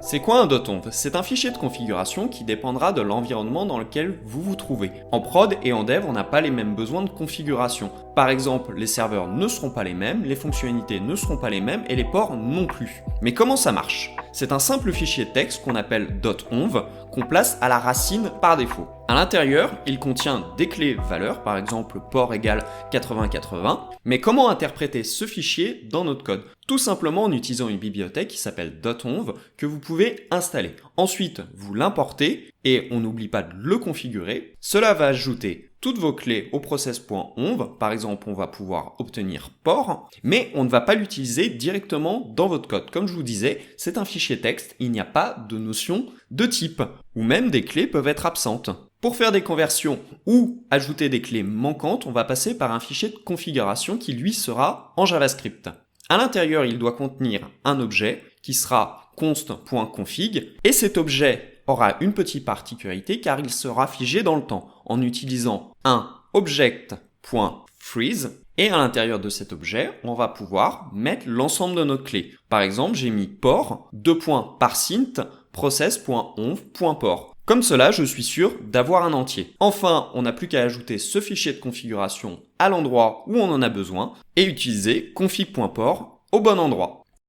C'est quoi un .env? C'est un fichier de configuration qui dépendra de l'environnement dans lequel vous vous trouvez. En prod et en dev, on n'a pas les mêmes besoins de configuration. Par exemple, les serveurs ne seront pas les mêmes, les fonctionnalités ne seront pas les mêmes et les ports non plus. Mais comment ça marche? C'est un simple fichier de texte qu'on appelle .env qu'on place à la racine par défaut. À l'intérieur, il contient des clés valeurs, par exemple port égale 8080. Mais comment interpréter ce fichier dans notre code? Tout simplement en utilisant une bibliothèque qui s'appelle .env que vous pouvez installer. Ensuite, vous l'importez et on n'oublie pas de le configurer. Cela va ajouter toutes vos clés au process.env. Par exemple, on va pouvoir obtenir port, mais on ne va pas l'utiliser directement dans votre code. Comme je vous disais, c'est un fichier texte, il n'y a pas de notion de type, ou même des clés peuvent être absentes. Pour faire des conversions ou ajouter des clés manquantes, on va passer par un fichier de configuration qui lui sera en JavaScript. À l'intérieur, il doit contenir un objet qui sera const.config et cet objet aura une petite particularité car il sera figé dans le temps en utilisant un object.freeze et à l'intérieur de cet objet, on va pouvoir mettre l'ensemble de nos clés. Par exemple, j'ai mis port :parsint process.env.port. Comme cela, je suis sûr d'avoir un entier. Enfin, on n'a plus qu'à ajouter ce fichier de configuration à l'endroit où on en a besoin et utiliser config.port au bon endroit.